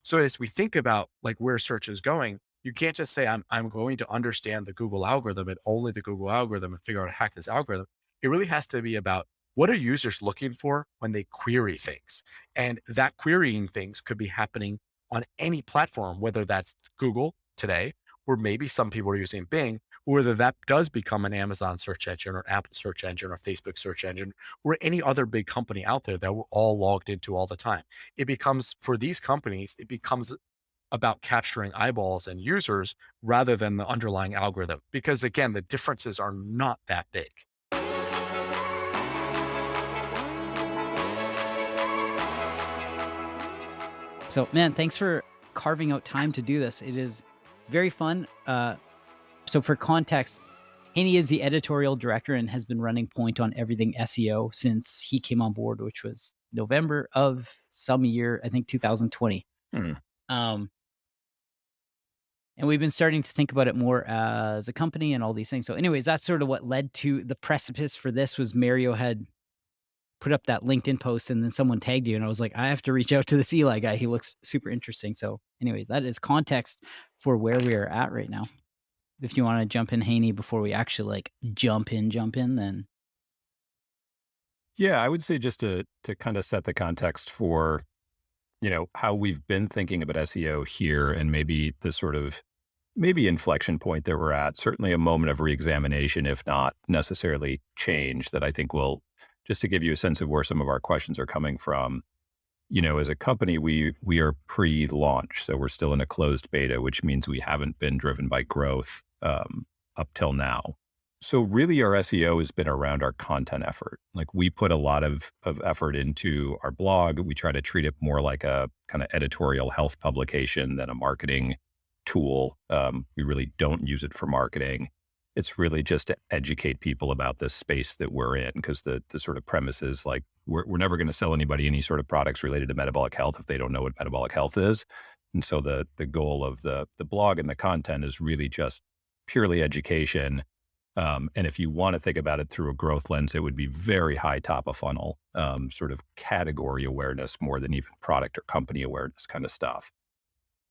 So as we think about like where search is going, you can't just say I'm going to understand the Google algorithm and only the Google algorithm and figure out how to hack this algorithm. It really has to be about what are users looking for when they query things? And that querying things could be happening on any platform, whether that's Google today, or maybe some people are using Bing, or whether that does become an Amazon search engine or Apple search engine or Facebook search engine or any other big company out there that we're all logged into all the time. It becomes for these companies, it becomes about capturing eyeballs and users rather than the underlying algorithm. Because again, the differences are not that big. So, man, thanks for carving out time to do this. It is very fun. So for context, Haney is the editorial director and has been running point on everything SEO since he came on board, which was November of some year, I think 2020. Hmm. Um, and we've been starting to think about it more as a company and all these things. So anyways, that's sort of what led to the precipice for this was Mario had put up that LinkedIn post and then someone tagged you and I was like, I have to reach out to this Eli guy. He looks super interesting. So anyway, that is context for where we are at right now. If you want to jump in, Haney, before we actually like jump in, then Yeah, I would say just to kind of set the context for, how we've been thinking about SEO here and maybe the sort of maybe inflection point that we're at, certainly a moment of reexamination, if not necessarily change that I think will, just to give you a sense of where some of our questions are coming from. As a company, we are pre-launch, so we're still in a closed beta, which means we haven't been driven by growth up till now. So really, our SEO has been around our content effort. Like we put a lot of effort into our blog. We try to treat it more like a kind of editorial health publication than a marketing tool. We really don't use it for marketing. It's really just to educate people about this space that we're in, because the sort of premise is like we're never going to sell anybody any sort of products related to metabolic health if they don't know what metabolic health is. And so the goal of the blog and the content is really just purely education. And if you want to think about it through a growth lens, it would be very high top of funnel, sort of category awareness more than even product or company awareness kind of stuff.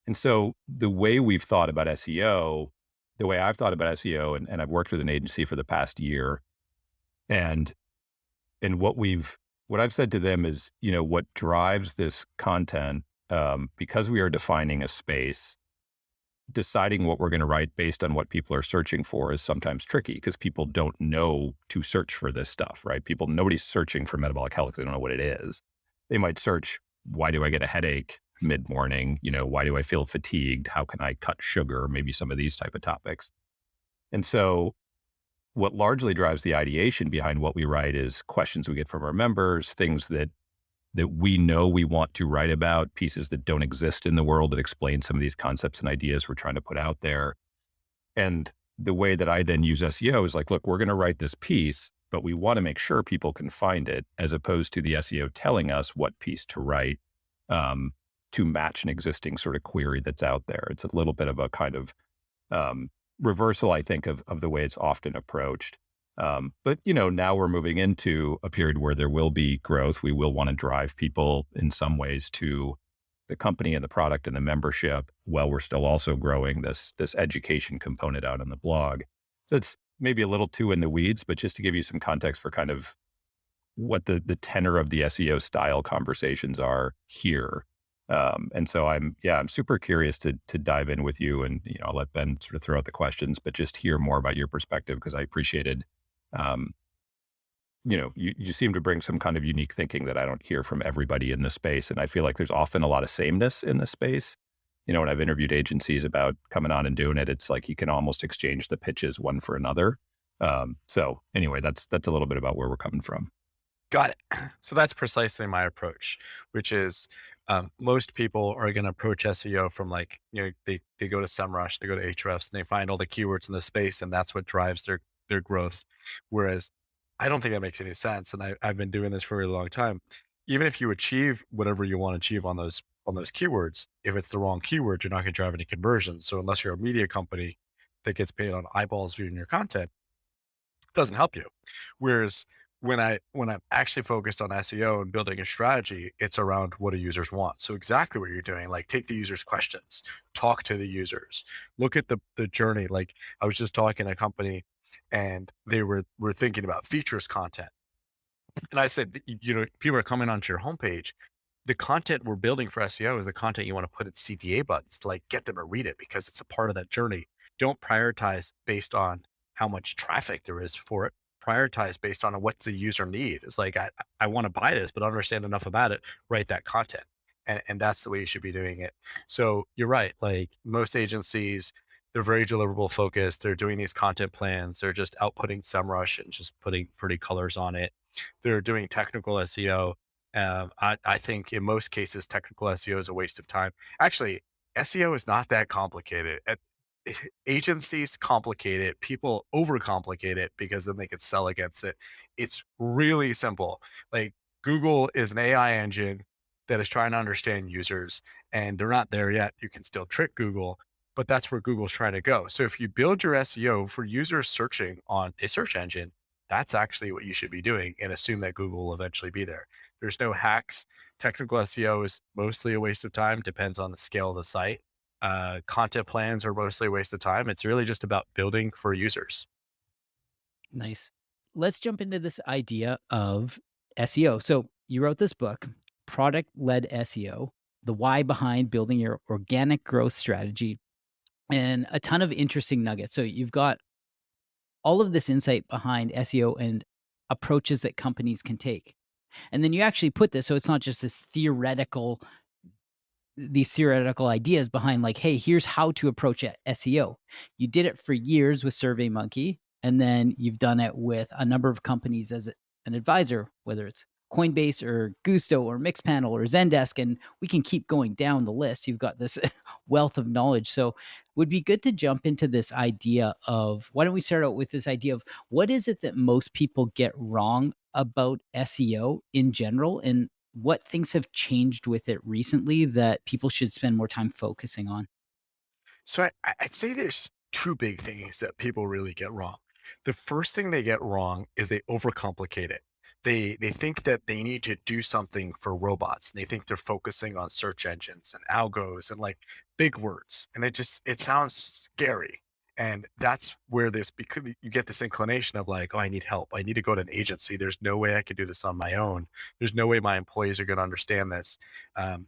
And so the way we've thought about SEO, the way I've thought about SEO, and I've worked with an agency for the past year, and what I've said to them is, what drives this content, because we are defining a space, deciding what we're going to write based on what people are searching for is sometimes tricky because people don't know to search for this stuff, right? Nobody's searching for metabolic health. They don't know what it is. They might search, why do I get a headache mid-morning? Why do I feel fatigued? How can I cut sugar? Maybe some of these type of topics. And so what largely drives the ideation behind what we write is questions we get from our members, things that we know we want to write about, pieces that don't exist in the world that explain some of these concepts and ideas we're trying to put out there. And the way that I then use SEO is like, look, we're going to write this piece, but we want to make sure people can find it, as opposed to the SEO telling us what piece to write to match an existing sort of query that's out there. It's a little bit of a kind of reversal, I think, of the way it's often approached. But now we're moving into a period where there will be growth. We will want to drive people in some ways to the company and the product and the membership, while we're still also growing this education component out on the blog. So it's maybe a little too in the weeds, but just to give you some context for kind of what the tenor of the SEO style conversations are here. And so I'm super curious to dive in with you, and I'll let Ben sort of throw out the questions, but just hear more about your perspective, because I appreciated you seem to bring some kind of unique thinking that I don't hear from everybody in this space. And I feel like there's often a lot of sameness in this space. When I've interviewed agencies about coming on and doing it, it's like you can almost exchange the pitches one for another. So anyway, that's a little bit about where we're coming from. Got it. So that's precisely my approach, which is most people are going to approach SEO from like, they go to SEMrush, they go to Ahrefs, and they find all the keywords in the space, and that's what drives their growth. Whereas I don't think that makes any sense. And I've been doing this for a really long time. Even if you achieve whatever you want to achieve on those keywords, if it's the wrong keyword, you're not going to drive any conversions. So unless you're a media company that gets paid on eyeballs viewing your content, it doesn't help you. Whereas when I'm actually focused on SEO and building a strategy, it's around what do users want. So exactly what you're doing, like take the users' questions, talk to the users, look at the journey. Like I was just talking to a company and they were thinking about features content. And I said, you know, people are coming onto your homepage. The content we're building for SEO is the content you want to put in CTA buttons to like get them to read it because it's a part of that journey. Don't prioritize based on how much traffic there is for it. Prioritize based on what the user need. It's like I want to buy this, but understand enough about it. Write that content, and that's the way you should be doing it. So you're right. Like most agencies, they're very deliverable focused. They're doing these content plans. They're just outputting SEMrush and just putting pretty colors on it. They're doing technical SEO. I think in most cases, technical SEO is a waste of time. Actually, SEO is not that complicated. Agencies complicate it. People overcomplicate it because then they could sell against it. It's really simple. Like Google is an AI engine that is trying to understand users, and they're not there yet. You can still trick Google, but that's where Google's trying to go. So if you build your SEO for users searching on a search engine, that's actually what you should be doing and assume that Google will eventually be there. There's no hacks. Technical SEO is mostly a waste of time, depends on the scale of the site. Content plans are mostly a waste of time. It's really just about building for users. Nice. Let's jump into this idea of SEO. So you wrote this book, Product Led SEO, the why behind building your organic growth strategy, and a ton of interesting nuggets. So you've got all of this insight behind SEO and approaches that companies can take. And then you actually put this, so it's not just these theoretical ideas behind like, hey, here's how to approach SEO. You did it for years with SurveyMonkey, and then you've done it with a number of companies as an advisor, whether it's Coinbase or Gusto or Mixpanel or Zendesk, and we can keep going down the list. You've got this wealth of knowledge. So would be good to jump into this idea of, why don't we start out with this idea of what is it that most people get wrong about SEO in general, and what things have changed with it recently that people should spend more time focusing on? So I'd say there's two big things that people really get wrong. The first thing they get wrong is they overcomplicate it. They think that they need to do something for robots. And they think they're focusing on search engines and algos and like big words. And it sounds scary. And that's where this because you get this inclination of like, oh, I need help. I need to go to an agency. There's no way I could do this on my own. There's no way my employees are going to understand this. Um,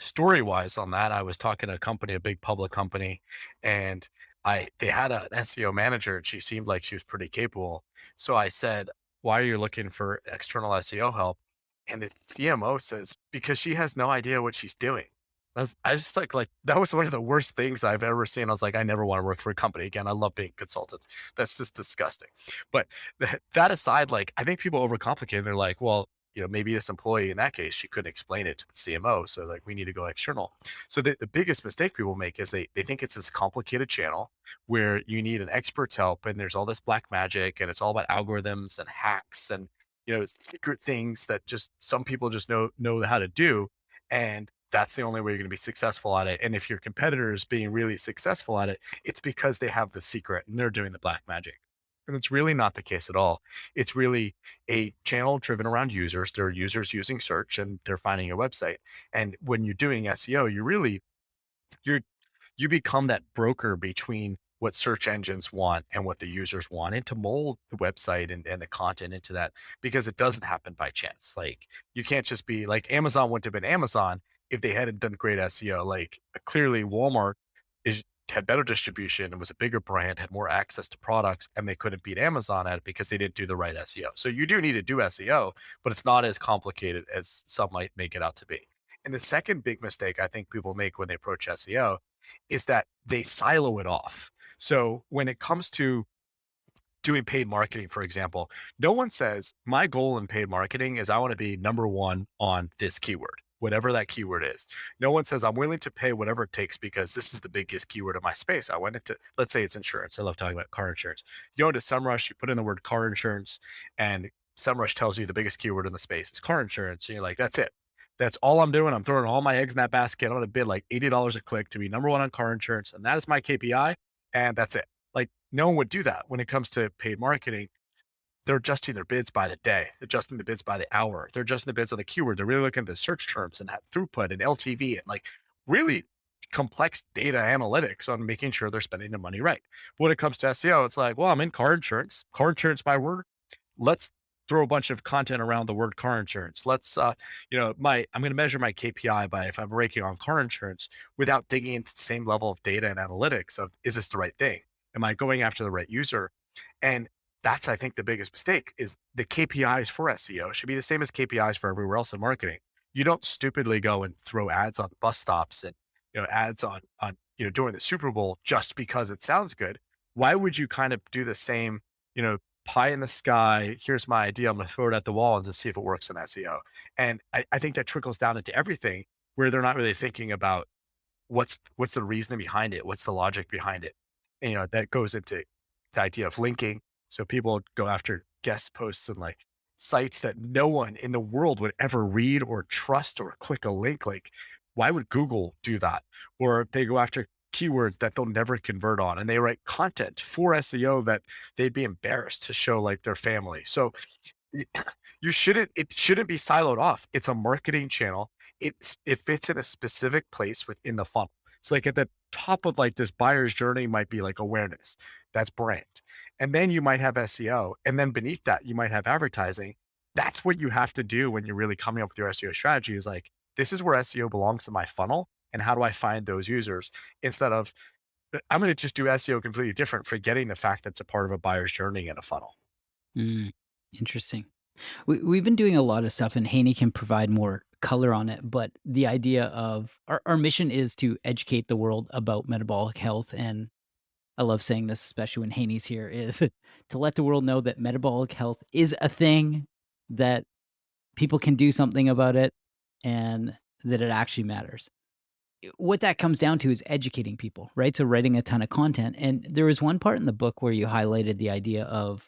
Story wise on that, I was talking to a company, a big public company, and they had an SEO manager and she seemed like she was pretty capable. So I said, why are you looking for external SEO help? And the CMO says, because she has no idea what she's doing. I was just like that was one of the worst things I've ever seen. I was like, I never want to work for a company again. I love being a consultant. That's just disgusting. But that aside, like I think people overcomplicate. And they're like, well, you know, maybe this employee in that case, she couldn't explain it to the CMO. So like we need to go external. So the biggest mistake people make is they think it's this complicated channel where you need an expert's help and there's all this black magic and it's all about algorithms and hacks and you know secret things that just some people just know how to do. And that's the only way you're going to be successful at it. And if your competitor is being really successful at it, it's because they have the secret and they're doing the black magic. And it's really not the case at all. It's really a channel driven around users. There are users using search and they're finding your website. And when you're doing SEO, you're you become that broker between what search engines want and what the users want and to mold the website and the content into that because it doesn't happen by chance. Like you can't just be like Amazon wouldn't have been Amazon if they hadn't done great SEO. Like clearly Walmart is had better distribution and was a bigger brand, had more access to products, and they couldn't beat Amazon at it because they didn't do the right SEO. So you do need to do SEO, but it's not as complicated as some might make it out to be. And the second big mistake I think people make when they approach SEO is that they silo it off. So when it comes to doing paid marketing, for example, no one says, my goal in paid marketing is I want to be number one on this keyword, whatever that keyword is. No one says, I'm willing to pay whatever it takes because this is the biggest keyword in my space. I went into, let's say it's insurance. I love talking about car insurance. You go into SEMrush, you put in the word car insurance, and SEMrush tells you the biggest keyword in the space is car insurance. And you're like, that's it. That's all I'm doing. I'm throwing all my eggs in that basket. I'm going to bid like $80 a click to be number one on car insurance. And that is my KPI. And that's it. Like no one would do that when it comes to paid marketing. they're adjusting their bids by the day, adjusting the bids by the hour. They're adjusting the bids on the keyword. They're really looking at the search terms and have throughput and LTV and like really complex data analytics on making sure they're spending their money right. When it comes to SEO, it's like, well, I'm in car insurance. Car insurance by word. Let's throw a bunch of content around the word car insurance. Let's, I'm going to measure my KPI by if I'm ranking on car insurance without digging into the same level of data and analytics of is this the right thing? Am I going after the right user? And that's, I think, the biggest mistake is the KPIs for SEO should be the same as KPIs for everywhere else in marketing. You don't stupidly go and throw ads on bus stops and ads on during the Super Bowl just because it sounds good. Why would you kind of do the same, pie in the sky? Here's my idea. I'm going to throw it at the wall and just see if it works in SEO. And I think that trickles down into everything where they're not really thinking about what's the reasoning behind it, what's the logic behind it. And, that goes into the idea of linking. So people go after guest posts and like sites that no one in the world would ever read or trust or click a link. Like, why would Google do that? Or they go after keywords that they'll never convert on and they write content for SEO that they'd be embarrassed to show like their family. So y- it shouldn't be siloed off. It's a marketing channel. It fits in a specific place within the funnel. So like at the top of like this buyer's journey might be like awareness. That's brand. And then you might have SEO. And then beneath that, you might have advertising. That's what you have to do when you're really coming up with your SEO strategy is like, this is where SEO belongs in my funnel. And how do I find those users instead of I'm going to just do SEO completely different, forgetting the fact that it's a part of a buyer's journey in a funnel. Mm, interesting. We've been doing a lot of stuff, and Haney can provide more color on it. But the idea of our mission is to educate the world about metabolic health. And I love saying this, especially when Haney's here, is to let the world know that metabolic health is a thing, that people can do something about it, and that it actually matters. What that comes down to is educating people, right? So writing a ton of content. And there was one part in the book where you highlighted the idea of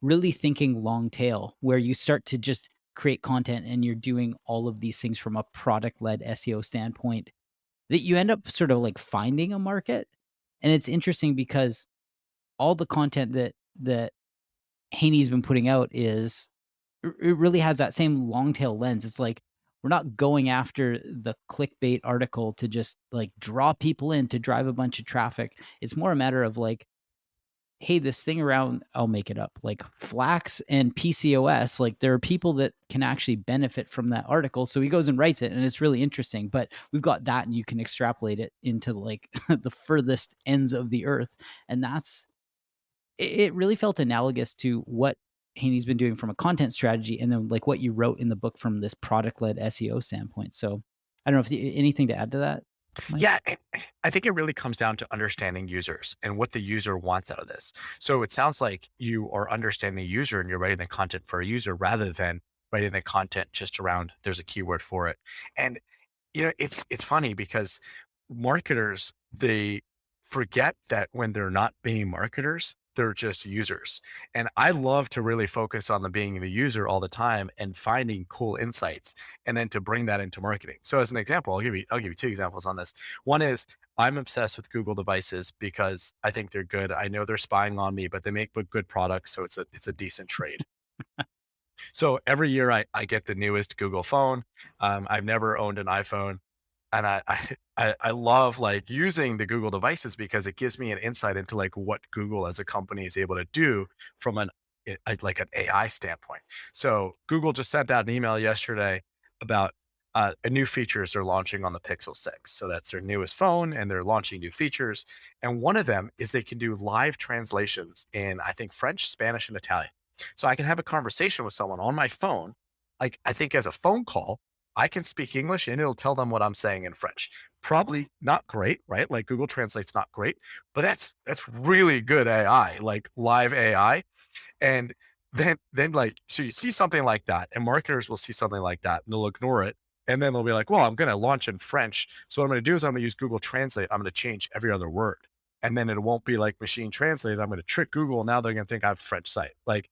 really thinking long tail, where you start to just create content and you're doing all of these things from a product led SEO standpoint, that you end up sort of like finding a market. And it's interesting because all the content that Haney's been putting out is it really has that same long tail lens. It's like we're not going after the clickbait article to just like draw people in to drive a bunch of traffic. It's more a matter of like, hey, this thing around, I'll make it up, like flax and PCOS, like there are people that can actually benefit from that article. So he goes and writes it and it's really interesting. But we've got that and you can extrapolate it into like the furthest ends of the earth. And it really felt analogous to what Haney's been doing from a content strategy and then like what you wrote in the book from this product led SEO standpoint. So I don't know if anything to add to that, Mike? Yeah, and I think it really comes down to understanding users and what the user wants out of this. So it sounds like you are understanding the user and you're writing the content for a user rather than writing the content just around there's a keyword for it. And it's funny because marketers, they forget that when they're not being marketers, they're just users. And I love to really focus on the being the user all the time and finding cool insights and then to bring that into marketing. So as an example, I'll give you two examples on this. One is I'm obsessed with Google devices because I think they're good. I know they're spying on me, but they make good products, so it's a decent trade. So every year I get the newest Google phone. I've never owned an iPhone. And I love like using the Google devices because it gives me an insight into like what Google as a company is able to do from like an AI standpoint. So Google just sent out an email yesterday about a new features they're launching on the Pixel 6. So that's their newest phone and they're launching new features. And one of them is they can do live translations in I think French, Spanish, and Italian. So I can have a conversation with someone on my phone, like I think as a phone call I can speak English and it'll tell them what I'm saying in French. Probably not great, right? Like Google Translate's not great, but that's really good AI, like live AI. And then like so you see something like that, and marketers will see something like that and they'll ignore it. And then they'll be like, well, I'm gonna launch in French. So what I'm gonna do is I'm gonna use Google Translate. I'm gonna change every other word. And then it won't be like machine translated. I'm gonna trick Google. Now they're gonna think I have a French site. Like,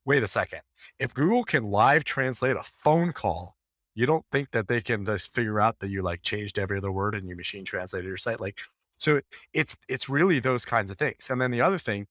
wait a second. If Google can live translate a phone call, you don't think that they can just figure out that you like changed every other word and you machine translated your site? Like, so it's really those kinds of things. And then the other thing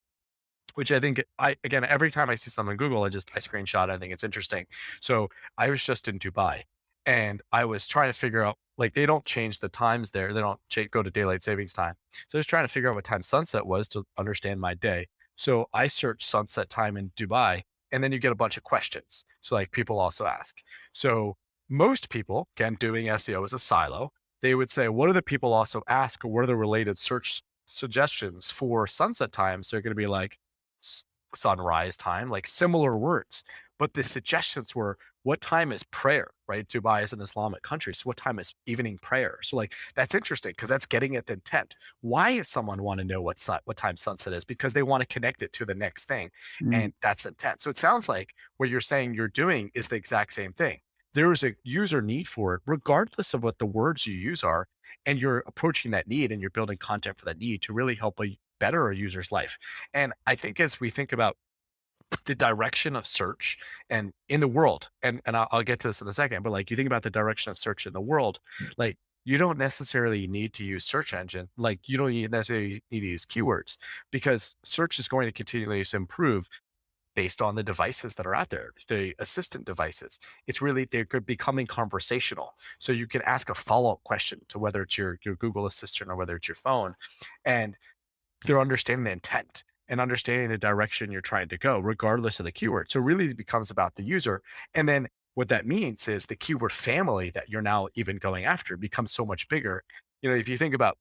which I think again, every time I see something on Google, I screenshot. I think it's interesting. So I was just in Dubai, and I was trying to figure out, like, they don't change the times there. They don't go to daylight savings time. So I was trying to figure out what time sunset was to understand my day. So I searched sunset time in Dubai, and then you get a bunch of questions. So like people also ask. So most people, again, doing SEO as a silo, they would say, what do the people also ask, or what are the related search suggestions for sunset times? They're going to be like s- sunrise time, like similar words. But the suggestions were, what time is prayer, right? Dubai is an Islamic country. So what time is evening prayer? So like that's interesting because that's getting at the intent. Why does someone want to know what time sunset is? Because they want to connect it to the next thing. Mm, And that's intent. So it sounds like what you're saying you're doing is the exact same thing. There is a user need for it, regardless of what the words you use are. And you're approaching that need and you're building content for that need to really help better a user's life. And I think as we think about the direction of search and in the world, and I'll get to this in a second, but like you think about the direction of search in the world, like you don't necessarily need to use search engine. Like you don't necessarily need to use keywords because search is going to continually improve based on the devices that are out there, the assistant devices. It's really, they're becoming conversational. So you can ask a follow-up question to whether it's your Google Assistant or whether it's your phone. And they're understanding the intent and understanding the direction you're trying to go, regardless of the keyword. So really it becomes about the user. And then what that means is the keyword family that you're now even going after becomes so much bigger. If you think about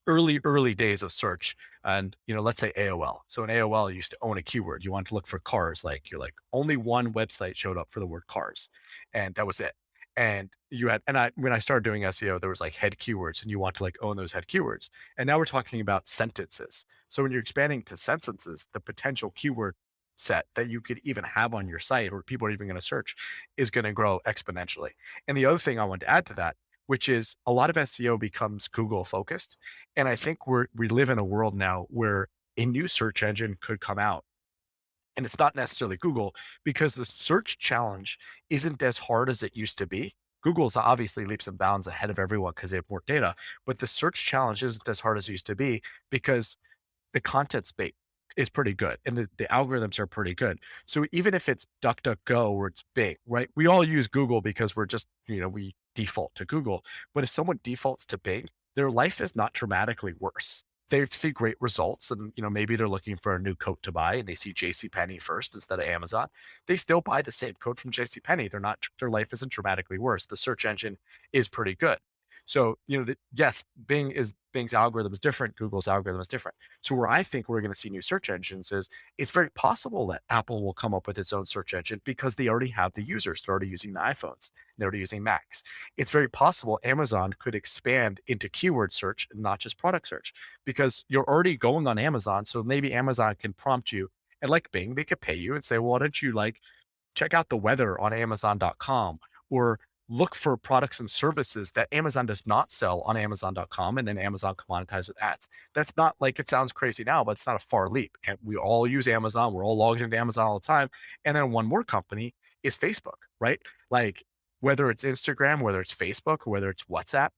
early days of search and let's say AOL. So in AOL you used to own a keyword. You want to look for cars, like you're like only one website showed up for the word cars, and that was it. And you had, and I when I started doing SEO, there was like head keywords, and you want to like own those head keywords. And now we're talking about sentences. So when you're expanding to sentences, the potential keyword set that you could even have on your site or people are even going to search is going to grow exponentially. And the other thing I want to add to that, which is a lot of SEO becomes Google focused, and I think we live in a world now where a new search engine could come out, and it's not necessarily Google, because the search challenge isn't as hard as it used to be. Google's obviously leaps and bounds ahead of everyone because they have more data, but the search challenge isn't as hard as it used to be because the content space is pretty good and the algorithms are pretty good. So even if it's DuckDuckGo or it's Bing, right? We all use Google because we're just, we default to Google. But if someone defaults to Bing, their life is not dramatically worse. They see great results and, maybe they're looking for a new coat to buy and they see JCPenney first instead of Amazon. They still buy the same coat from JCPenney. Their life isn't dramatically worse. The search engine is pretty good. So, yes, Bing's algorithm is different. Google's algorithm is different. So where I think we're going to see new search engines is it's very possible that Apple will come up with its own search engine because they already have the users. They're already using the iPhones. They're already using Macs. It's very possible Amazon could expand into keyword search and not just product search because you're already going on Amazon. So maybe Amazon can prompt you, and like Bing, they could pay you and say, well, why don't you like check out the weather on Amazon.com, or look for products and services that Amazon does not sell on Amazon.com, and then Amazon can monetize with ads. That's not, like, it sounds crazy now, but it's not a far leap. And we all use Amazon. We're all logged into Amazon all the time. And then one more company is Facebook, right? Like whether it's Instagram, whether it's Facebook, or whether it's WhatsApp,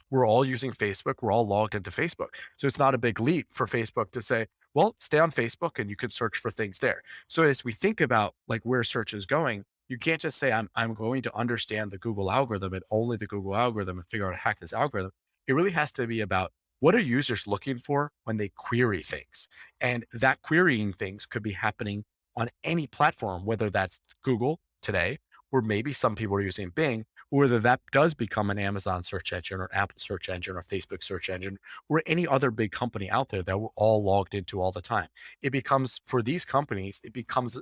we're all using Facebook. We're all logged into Facebook. So it's not a big leap for Facebook to say, well, stay on Facebook and you can search for things there. So as we think about like where search is going, you can't just say, I'm going to understand the Google algorithm and only the Google algorithm and figure out how to hack this algorithm. It really has to be about what are users looking for when they query things? And that querying things could be happening on any platform, whether that's Google today, or maybe some people are using Bing, whether that does become an Amazon search engine or Apple search engine or Facebook search engine or any other big company out there that we're all logged into all the time. It becomes, for these companies, it becomes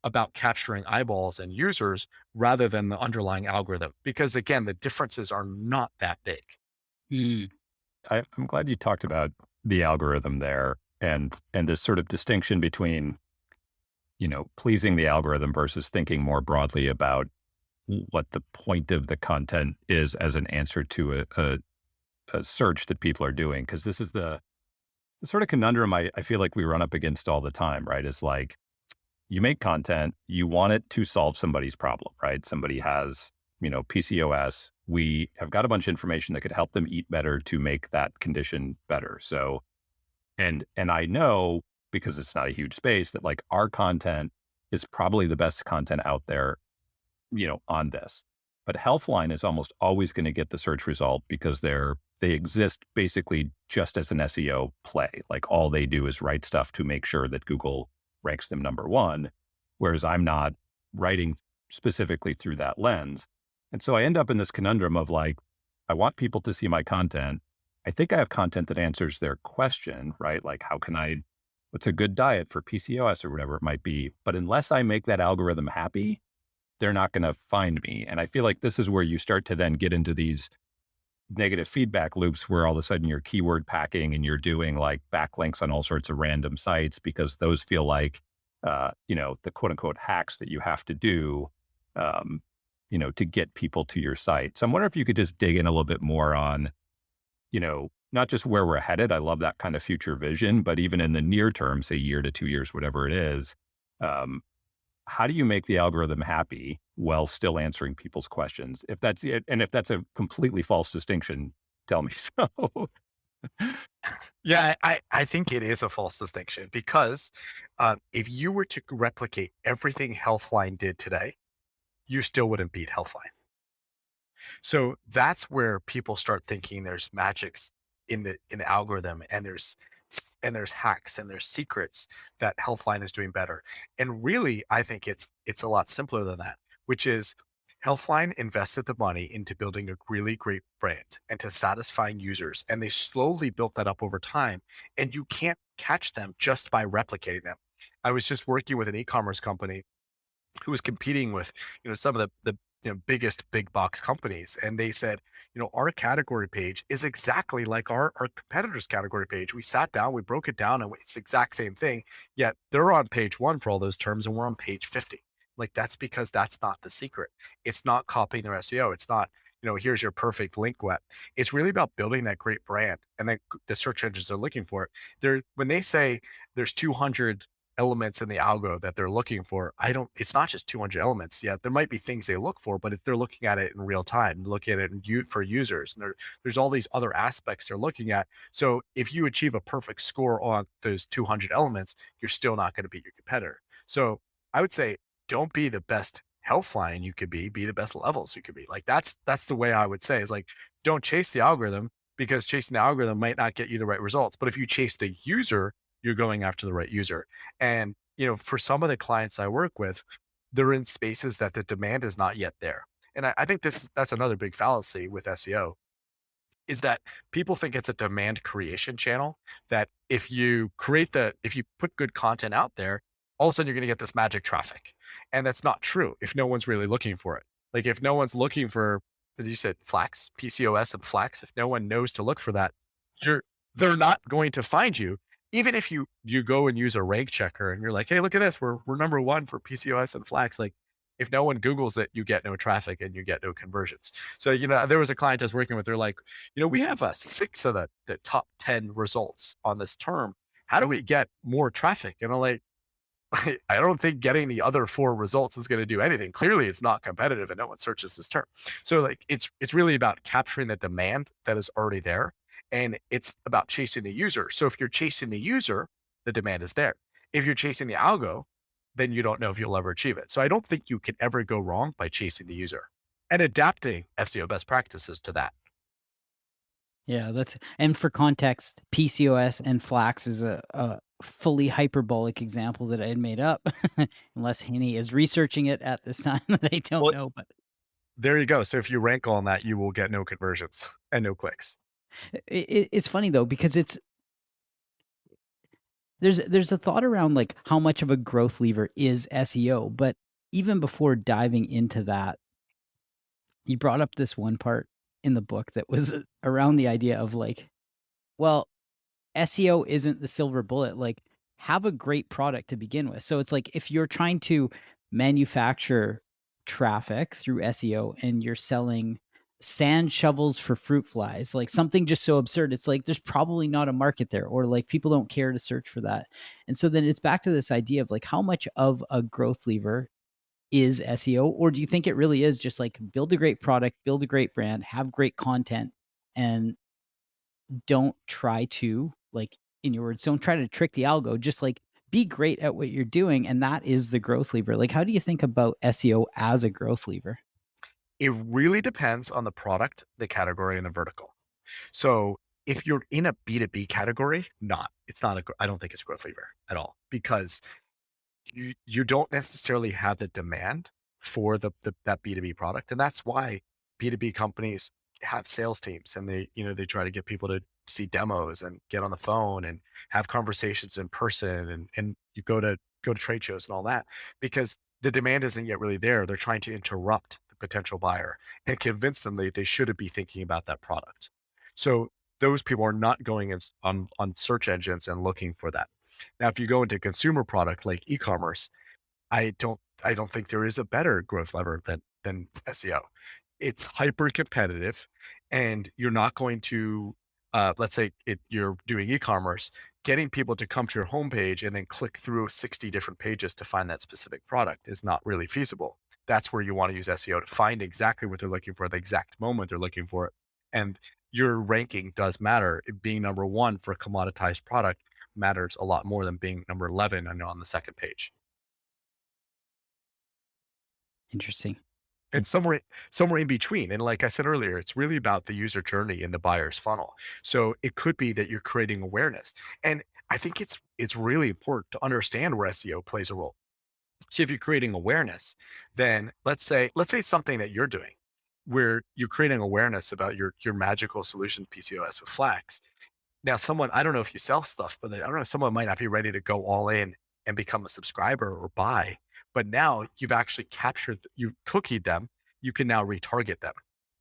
about capturing eyeballs and users rather than the underlying algorithm. Because again, the differences are not that big. mm, I'm glad you talked about the algorithm there and this sort of distinction between, pleasing the algorithm versus thinking more broadly about what the point of the content is as an answer to a search that people are doing. Because this is the sort of conundrum I feel like we run up against all the time, right? Is like, you make content, you want it to solve somebody's problem, right? Somebody has, PCOS. We have got a bunch of information that could help them eat better to make that condition better. So, and I know because it's not a huge space, that like our content is probably the best content out there, on this. But Healthline is almost always going to get the search result because they exist basically just as an SEO play. Like all they do is write stuff to make sure that Google ranks them number one, whereas I'm not writing specifically through that lens. And so I end up in this conundrum of like, I want people to see my content. I think I have content that answers their question, right? Like, what's a good diet for PCOS or whatever it might be? But unless I make that algorithm happy, they're not going to find me. And I feel like this is where you start to then get into these negative feedback loops where all of a sudden you're keyword packing and you're doing like backlinks on all sorts of random sites because those feel like, the quote unquote hacks that you have to do, to get people to your site. So I'm wondering if you could just dig in a little bit more on, not just where we're headed. I love that kind of future vision, but even in the near term, say year to 2 years, whatever it is, um, how do you make the algorithm happy while still answering people's questions? If that's it, and if that's a completely false distinction, tell me so. Yeah, I think it is a false distinction because if you were to replicate everything Healthline did today, you still wouldn't beat Healthline. So that's where people start thinking there's magics in the algorithm, and there's hacks and there's secrets that Healthline is doing better. And really, I think it's a lot simpler than that, which is Healthline invested the money into building a really great brand and to satisfying users, and they slowly built that up over time. And you can't catch them just by replicating them. I was just working with an e-commerce company who was competing with some of the biggest big box companies, and they said, our category page is exactly like our competitors category page. We sat down, we broke it down, and it's the exact same thing, yet they're on page 1 for all those terms and we're on page 50. Like, that's because that's not the secret. It's not copying their SEO. It's not, here's your perfect link web. It's really about building that great brand, and then the search engines are looking for it. When they say there's 200 elements in the algo that they're looking for, it's not just 200 elements. Yeah, there might be things they look for, but if they're looking at it in real time, looking at it for users, and there's all these other aspects they're looking at. So if you achieve a perfect score on those 200 elements, you're still not going to beat your competitor. So I would say, don't be the best Healthline you could be the best levels you could be. Like, that's the way I would say, is like, don't chase the algorithm, because chasing the algorithm might not get you the right results. But if you chase the user, you're going after the right user. And, for some of the clients I work with, they're in spaces that the demand is not yet there. And I think that's another big fallacy with SEO, is that people think it's a demand creation channel, that if you put good content out there, all of a sudden you're going to get this magic traffic. And that's not true if no one's really looking for it. Like, if no one's looking for, as you said, flax, PCOS and flax, if no one knows to look for that, you're they're not going to find you. Even if you go and use a rank checker and you're like, hey, look at this, we're number one for PCOS and flax. Like, if no one Googles it, you get no traffic and you get no conversions. So, there was a client I was working with. They're like, we have 6 of the top 10 results on this term. How do we get more traffic? And I'm like, I don't think getting the other 4 results is going to do anything. Clearly, it's not competitive and no one searches this term. So, like, it's really about capturing the demand that is already there, and it's about chasing the user. So if you're chasing the user, the demand is there. If you're chasing the algo, then you don't know if you'll ever achieve it. So I don't think you can ever go wrong by chasing the user and adapting SEO best practices to that. Yeah, and for context, PCOS and flax is a fully hyperbolic example that I had made up, unless Haney is researching it at this time that I don't Well, know. But there you go. So if you rank on that, you will get no conversions and no clicks. it's funny though, because there's a thought around like how much of a growth lever is SEO, but even before diving into that, you brought up this one part in the book that was around the idea of like, well, SEO isn't the silver bullet. Like, have a great product to begin with. So it's like if you're trying to manufacture traffic through SEO and you're selling sand shovels for fruit flies, like something just so absurd, it's like there's probably not a market there, or like people don't care to search for that. And so then it's back to this idea of like how much of a growth lever is SEO, or do you think it really is just like build a great product, build a great brand, have great content, and don't try to, like, in your words, don't try to trick the algo, just like be great at what you're doing, and that is the growth lever. Like, how do you think about SEO as a growth lever? It really depends on the product, the category, and the vertical. So if you're in a B2B category, it's not I don't think it's a growth lever at all, because you don't necessarily have the demand for that B2B product. And that's why B2B companies have sales teams, and they try to get people to see demos and get on the phone and have conversations in person, and you go to trade shows and all that, because the demand isn't yet really there. They're trying to interrupt the potential buyer and convince them they shouldn't be thinking about that product. So those people are not going on search engines and looking for that. Now, if you go into consumer product like e-commerce, I don't think there is a better growth lever than SEO. It's hyper competitive, and you're not going to, let's say you're doing e-commerce, getting people to come to your homepage and then click through 60 different pages to find that specific product is not really feasible. That's where you want to use SEO to find exactly what they're looking for at the exact moment they're looking for it. And your ranking does matter. Being number one for a commoditized product matters a lot more than being number 11 on the second page. Interesting. It's somewhere in between. And like I said earlier, it's really about the user journey in the buyer's funnel. So it could be that you're creating awareness. And I think it's really important to understand where SEO plays a role. So if you're creating awareness, then let's say it's something that you're doing where you're creating awareness about your magical solution PCOS with Flax. Now, I don't know if you sell stuff, but I don't know, someone might not be ready to go all in and become a subscriber or buy. But now you've actually you've cookied them. You can now retarget them.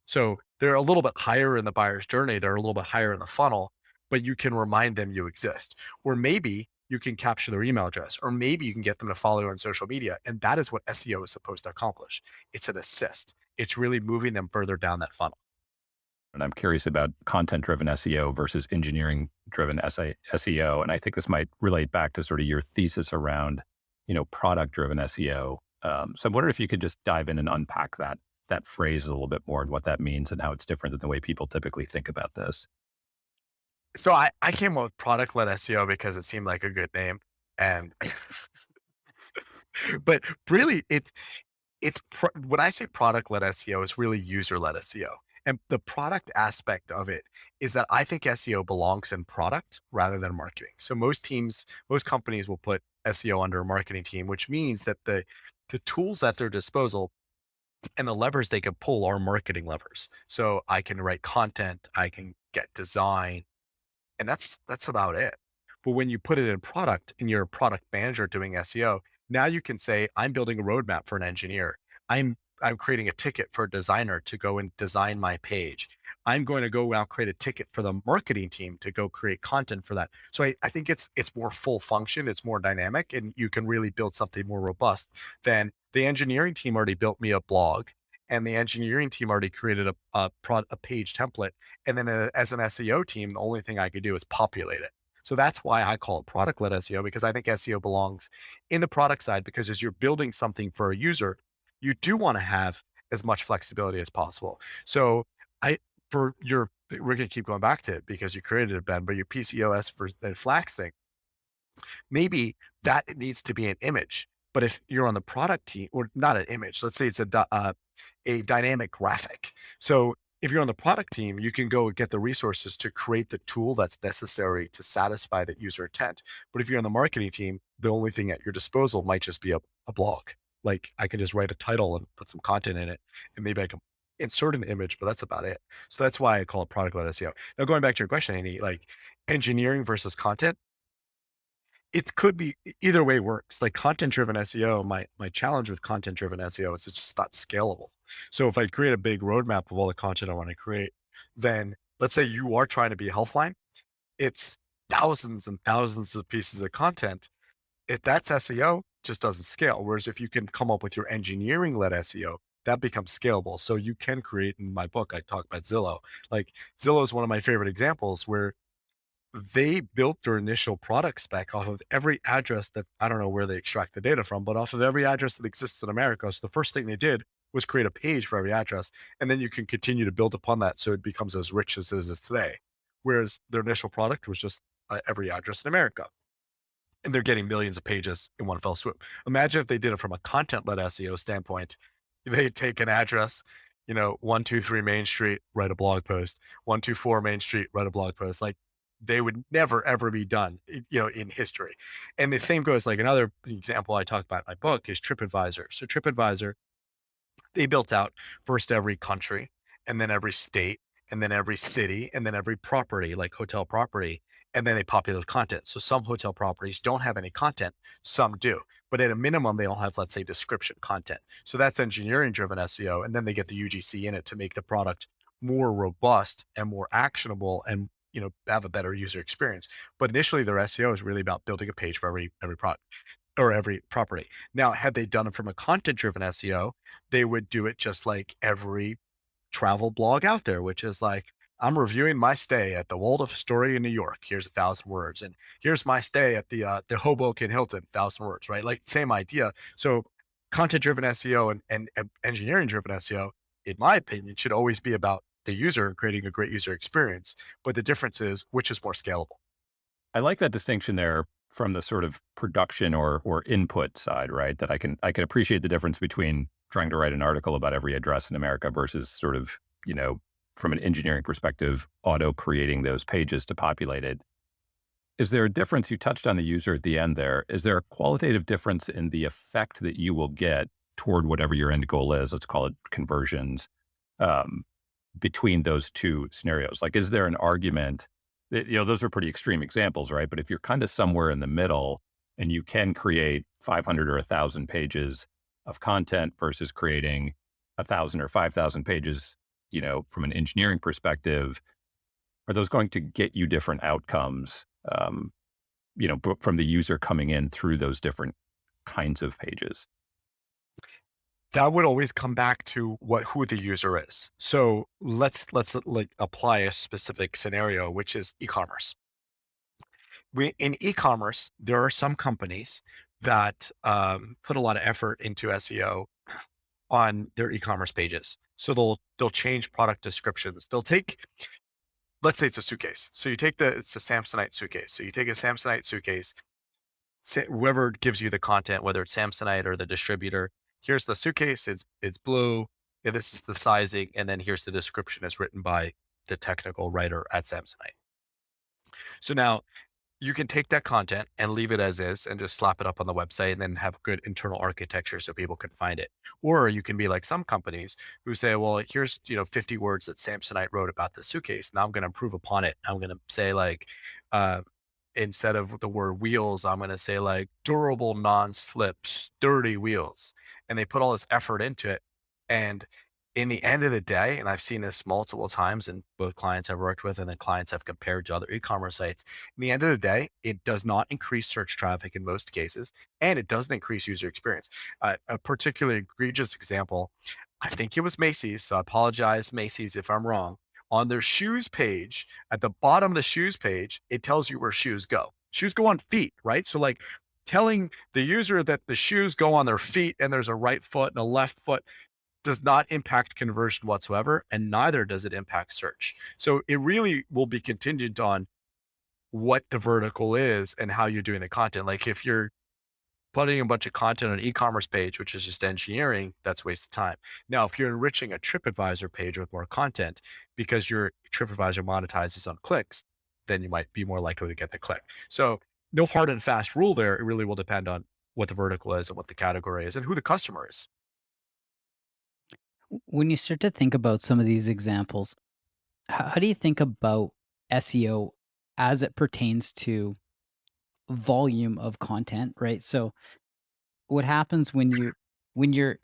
So they're a little bit higher in the buyer's journey. They're a little bit higher in the funnel, but you can remind them you exist. Or maybe you can capture their email address, or maybe you can get them to follow you on social media. And that is what SEO is supposed to accomplish. It's an assist. It's really moving them further down that funnel. And I'm curious about content-driven SEO versus engineering-driven SEO. And I think this might relate back to sort of your thesis around, product-driven SEO. So I'm wondering if you could just dive in and unpack that phrase a little bit more and what that means and how it's different than the way people typically think about this. So I came up with product-led SEO because it seemed like a good name. And but really when I say product-led SEO, it's really user-led SEO. And the product aspect of it is that I think SEO belongs in product rather than marketing. So most companies will put SEO under a marketing team, which means that the tools at their disposal and the levers they can pull are marketing levers. So I can write content, I can get design, and that's about it. But when you put it in product and you're a product manager doing SEO, now you can say, I'm building a roadmap for an engineer. I'm creating a ticket for a designer to go and design my page. I'm going to go now create a ticket for the marketing team to go create content for that. So I think it's more full function, it's more dynamic, and you can really build something more robust than the engineering team already built me a blog, and the engineering team already created a page template. And then as an SEO team, the only thing I could do is populate it. So that's why I call it product-led SEO, because I think SEO belongs in the product side, because as you're building something for a user, you do want to have as much flexibility as possible. So I we're going to keep going back to it because you created it, Ben, but your PCOS for the Flax thing, maybe that needs to be an image. But if you're on the product team, or not an image, let's say it's a dynamic graphic. So if you're on the product team, you can go get the resources to create the tool that's necessary to satisfy that user intent. But if you're on the marketing team, the only thing at your disposal might just be a blog. Like I can just write a title and put some content in it, and maybe I can insert an image, but that's about it. So that's why I call it product-led SEO. Now, going back to your question, Andy, like engineering versus content, it could be either way works. Like content-driven SEO, my challenge with content-driven SEO is it's just not scalable. So if I create a big roadmap of all the content I want to create, then let's say you are trying to be a healthline, it's thousands and thousands of pieces of content. If that's SEO, just doesn't scale. Whereas if you can come up with your engineering-led SEO, that becomes scalable. So you can create, in my book, I talk about Zillow. Like Zillow is one of my favorite examples where they built their initial product spec off of every address that I don't know where they extract the data from, but off of every address that exists in America. So the first thing they did was create a page for every address. And then you can continue to build upon that so it becomes as rich as it is today. Whereas their initial product was just every address in America. and they're getting millions of pages in one fell swoop. Imagine if they did it from a content-led SEO standpoint. They take an address, 123 Main Street, write a blog post. 124 Main Street, write a blog post. Like they would never ever be done, in history. And the same goes like another example I talk about in my book is TripAdvisor. So TripAdvisor, they built out first every country and then every state and then every city and then every property like hotel property, and then they populate content. So some hotel properties don't have any content, some do, but at a minimum they all have, let's say, description content. So that's engineering driven SEO, and then they get the UGC in it to make the product more robust and more actionable, and have a better user experience. But initially their SEO is really about building a page for every product or every property. Now, had they done it from a content driven SEO, they would do it just like every travel blog out there, which is like, I'm reviewing my stay at the Waldorf Astoria in New York. Here's 1,000 words. And here's my stay at the Hoboken Hilton, 1,000 words, right? Like same idea. So content driven SEO and engineering driven SEO, in my opinion, should always be about the user creating a great user experience. But the difference is which is more scalable. I like that distinction there from the sort of production or input side, right? That I can appreciate the difference between trying to write an article about every address in America versus sort of, from an engineering perspective, auto creating those pages to populate it. Is there a difference? You touched on the user at the end there. Is there a qualitative difference in the effect that you will get toward whatever your end goal is? Let's call it conversions, um, between those two scenarios. Like, is there an argument that, those are pretty extreme examples, right? But if you're kind of somewhere in the middle and you can create 500 or 1,000 pages of content versus creating 1,000 or 5,000 pages, from an engineering perspective, are those going to get you different outcomes, from the user coming in through those different kinds of pages? That would always come back to who the user is. So let's like apply a specific scenario, which is e-commerce. In e-commerce, there are some companies that put a lot of effort into SEO on their e-commerce pages. So they'll change product descriptions. They'll take, let's say it's a suitcase. So it's a Samsonite suitcase. So you take a Samsonite suitcase, whoever gives you the content, whether it's Samsonite or the distributor, here's the suitcase. It's blue. And this is the sizing, and then here's the description as written by the technical writer at Samsonite. So now you can take that content and leave it as is and just slap it up on the website and then have good internal architecture so people can find it. Or you can be like some companies who say, well, here's, 50 words that Samsonite wrote about the suitcase. Now I'm going to improve upon it. I'm going to say like, instead of the word wheels, I'm going to say like durable, non-slip, sturdy wheels. And they put all this effort into it. And in the end of the day, and I've seen this multiple times in both clients I've worked with and then clients I've compared to other e-commerce sites. In the end of the day, it does not increase search traffic in most cases, and it doesn't increase user experience. A particularly egregious example, I think it was Macy's, so I apologize, Macy's, if I'm wrong. On their shoes page, at the bottom of the shoes page, it tells you where shoes go. Shoes go on feet, right? So like telling the user that the shoes go on their feet and there's a right foot and a left foot does not impact conversion whatsoever, and neither does it impact search. So it really will be contingent on what the vertical is and how you're doing the content. Like if you're putting a bunch of content on an e-commerce page, which is just engineering, that's a waste of time. Now, if you're enriching a TripAdvisor page with more content because your TripAdvisor monetizes on clicks, then you might be more likely to get the click. So no hard and fast rule there. It really will depend on what the vertical is and what the category is and who the customer is. When you start to think about some of these examples, how do you think about SEO as it pertains to volume of content, right? So what happens when you're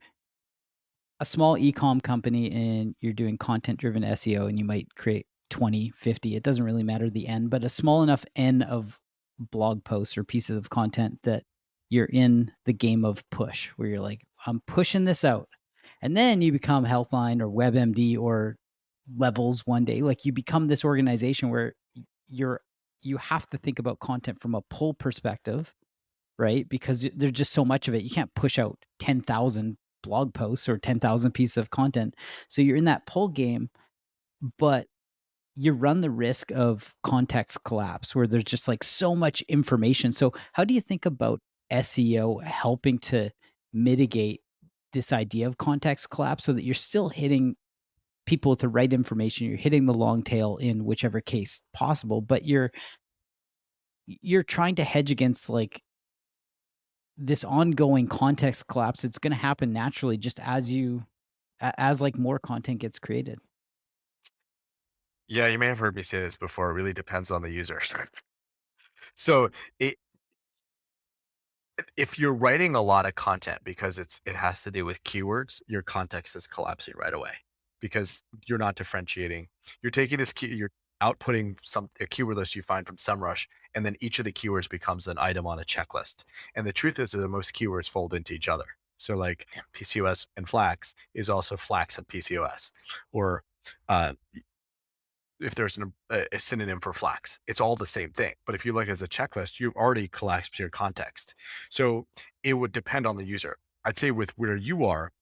a small e-com company and you're doing content driven SEO and you might create 20, 50, it doesn't really matter the end, but a small enough n of blog posts or pieces of content that you're in the game of push where you're like, I'm pushing this out. And then you become Healthline or WebMD or Levels one day. Like you become this organization where you're you have to think about content from a pull perspective, right? Because there's just so much of it. You can't push out 10,000 blog posts or 10,000 pieces of content. So you're in that pull game, but you run the risk of context collapse where there's just like so much information. So how do you think about SEO helping to mitigate this idea of context collapse so that you're still hitting people with the right information, you're hitting the long tail in whichever case possible, but you're trying to hedge against like this ongoing context collapse. It's going to happen naturally just as as like more content gets created. Yeah, you may have heard me say this before. It really depends on the user. So it, if you're writing a lot of content because it has to do with keywords, your context is collapsing right away because you're not differentiating. You're taking this key, you're outputting a keyword list you find from SEMrush, and then each of the keywords becomes an item on a checklist. And the truth is that most keywords fold into each other. So like PCOS and flax is also flax and PCOS, or uh, if there's a synonym for flax, it's all the same thing. But if you look as a checklist, you've already collapsed your context. So it would depend on the user. I'd say with where you are,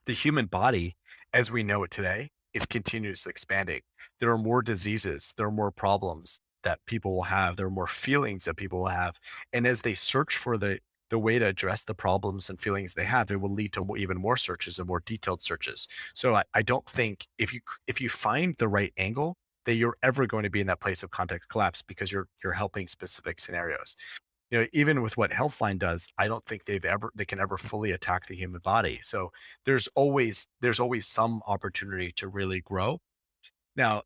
the human body, as we know it today, is continuously expanding. There are more diseases, there are more problems that people will have, there are more feelings that people will have. And as they search for the way to address the problems and feelings they have, it will lead to even more searches and more detailed searches. So I don't think if you find the right angle, that you're ever going to be in that place of context collapse because you're helping specific scenarios. You know, even with what Healthline does, I don't think they can ever fully attack the human body. So there's always some opportunity to really grow. Now,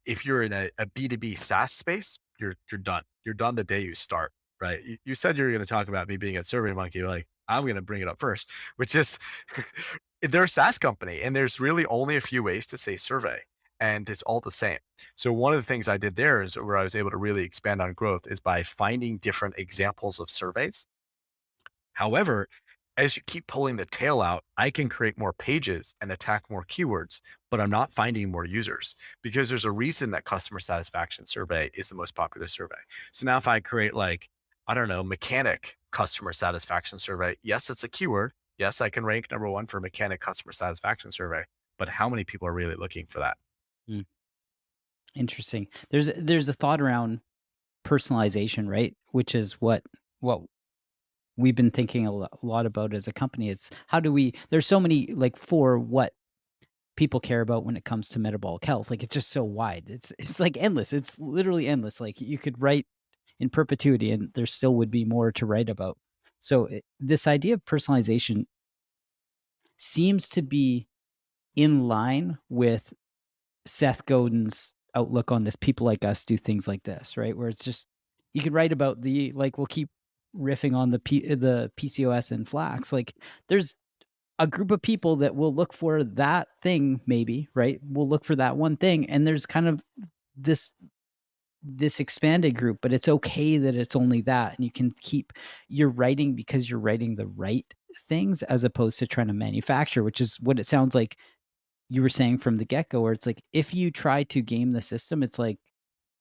if you're in a B2B SaaS space, you're done. You're done the day you start, right? You said you were going to talk about me being a survey monkey. You're like, I'm going to bring it up first, which is they're a SaaS company, and there's really only a few ways to say survey, and it's all the same. So one of the things I did there is where I was able to really expand on growth is by finding different examples of surveys. However, as you keep pulling the tail out, I can create more pages and attack more keywords, but I'm not finding more users because there's a reason that customer satisfaction survey is the most popular survey. So now if I create like, I don't know, mechanic customer satisfaction survey, yes, it's a keyword. Yes, I can rank number one for mechanic customer satisfaction survey, but how many people are really looking for that? Mm, interesting. There's a thought around personalization, right? Which is what we've been thinking a lot about as a company. It's how do we there's so many like for what people care about when it comes to metabolic health. Like it's just so wide. It's like endless. It's literally endless. Like you could write in perpetuity and there still would be more to write about. So this idea of personalization seems to be in line with Seth Godin's outlook on this. People like us do things like this, right? Where it's just you could write about the like we'll keep riffing on the PCOS and flax. Like there's a group of people that will look for that thing, maybe, right? We'll look for that one thing. And there's kind of this this expanded group, but it's okay that it's only that. And you can keep you're writing because you're writing the right things as opposed to trying to manufacture, which is what it sounds like you were saying from the get-go, where it's like if you try to game the system, it's like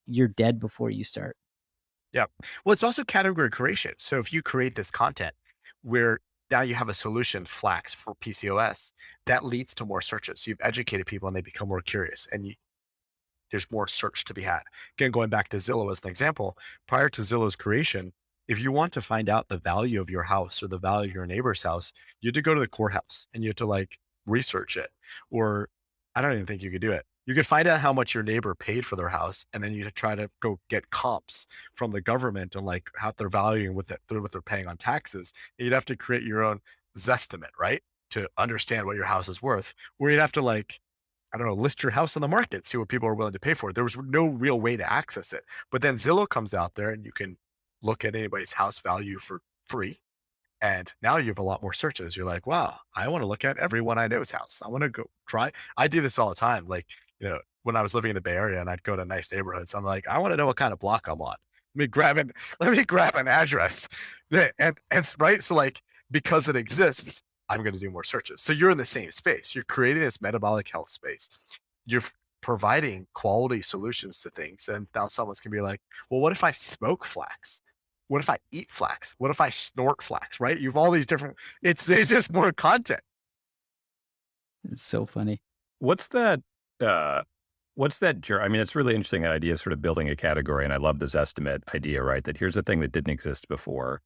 you're dead before you start. Yeah. Well, it's also category creation. So if you create this content where now you have a solution, Flax for PCOS, that leads to more searches. So you've educated people and they become more curious and there's more search to be had. Again, going back to Zillow as an example, prior to Zillow's creation, if you want to find out the value of your house or the value of your neighbor's house, you had to go to the courthouse and you had to like research it. Or I don't even think you could do it. You could find out how much your neighbor paid for their house, and then you try to go get comps from the government and like how they're valuing what they're paying on taxes. And you'd have to create your own Zestimate, right? To understand what your house is worth. Or you'd have to like I don't know, list your house on the market, see what people are willing to pay for. There was no real way to access it. But then Zillow comes out there and you can look at anybody's house value for free. And now you have a lot more searches. You're like, wow, I want to look at everyone I know's house. I want to go try. I do this all the time. Like, when I was living in the Bay Area and I'd go to nice neighborhoods, I'm like, I want to know what kind of block I'm on. Let me grab an address. And it's right. So like, because it exists, I'm going to do more searches. So you're in the same space. You're creating this metabolic health space. You're providing quality solutions to things. And now someone's going to be like, well, what if I smoke flax? What if I eat flax? What if I snort flax? Right? You've all these different, it's just more content. It's so funny. What's that? Uh, What's that journey? I mean, it's really interesting, that idea of sort of building a category. And I love this estimate idea, right? That here's a thing that didn't exist before.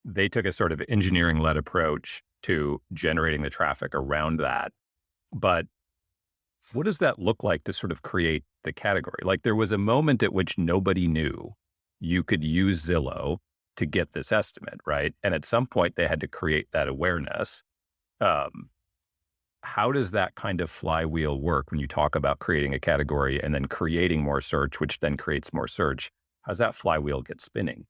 They took a sort of engineering led approach to generating the traffic around that. But what does that look like to sort of create the category? Like, there was a moment at which nobody knew you could use Zillow to get this estimate, right? And at some point they had to create that awareness. Um, how does that kind of flywheel work when you talk about creating a category and then creating more search, which then creates more search? How's that flywheel get spinning?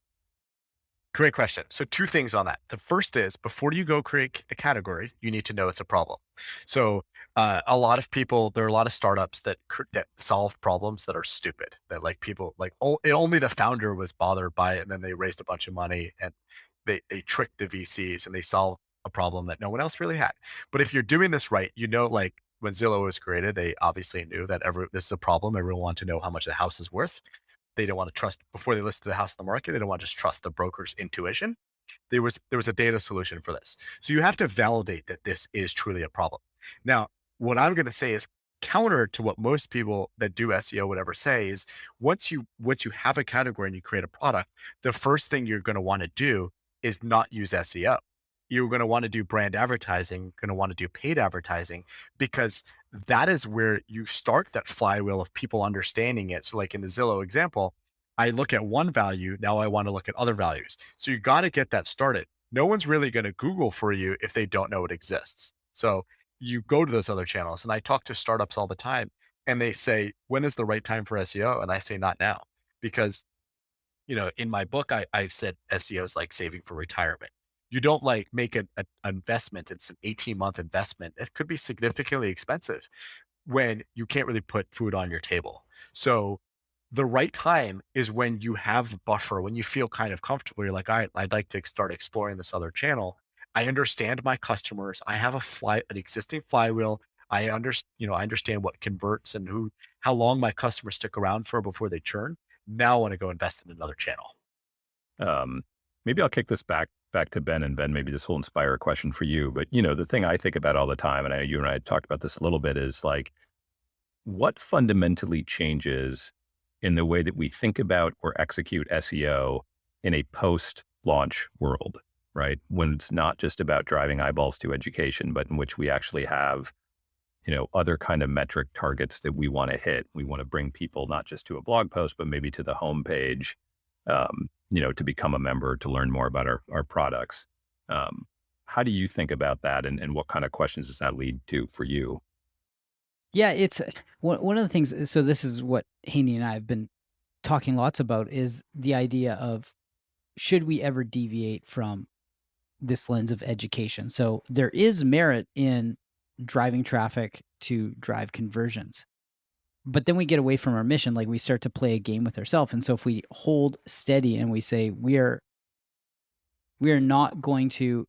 Great question. So two things on that. The first is before you go create a category, you need to know it's a problem. So a lot of people, there are a lot of startups that solve problems that are stupid. That like people like only the founder was bothered by it, and then they raised a bunch of money and they tricked the VCs and they solved a problem that no one else really had. But if you're doing this right, you know, like when Zillow was created, they obviously knew that this is a problem. Everyone wanted to know how much the house is worth. They don't want to trust before they listed the house in the market. They don't want to just trust the broker's intuition. There was a data solution for this. So you have to validate that this is truly a problem. Now, what I'm going to say is counter to what most people that do SEO would ever say is once you have a category and you create a product, the first thing you're going to want to do is not use SEO. You're going to want to do brand advertising, going to want to do paid advertising because that is where you start that flywheel of people understanding it. So like in the Zillow example, I look at one value, now I want to look at other values. So you got to get that started. No one's really going to Google for you if they don't know it exists. So you go to those other channels. And I talk to startups all the time and they say, when is the right time for SEO? And I say, not now. Because, in my book, I said SEO is like saving for retirement. You don't like make an investment. It's an 18-month investment. It could be significantly expensive when you can't really put food on your table. So the right time is when you have a buffer, when you feel kind of comfortable. You're like, I'd like to start exploring this other channel. I understand my customers. I have an existing flywheel. I understand what converts and how long my customers stick around for before they churn. Now I want to go invest in another channel. Um, Maybe I'll kick this back to Ben, and Ben, maybe this will inspire a question for you. But the thing I think about all the time, and I know you and I talked about this a little bit, is like, what fundamentally changes in the way that we think about or execute SEO in a post-launch world, right? When it's not just about driving eyeballs to education, but in which we actually have, other kind of metric targets that we want to hit. We want to bring people not just to a blog post, but maybe to the homepage, to become a member, to learn more about our products. How do you think about that, and what kind of questions does that lead to for you? Yeah, it's one of the things. So this is what Haney and I have been talking lots about is the idea of should we ever deviate from this lens of education? So there is merit in driving traffic to drive conversions. But then we get away from our mission, like we start to play a game with ourselves. And so if we hold steady and we say we are not going to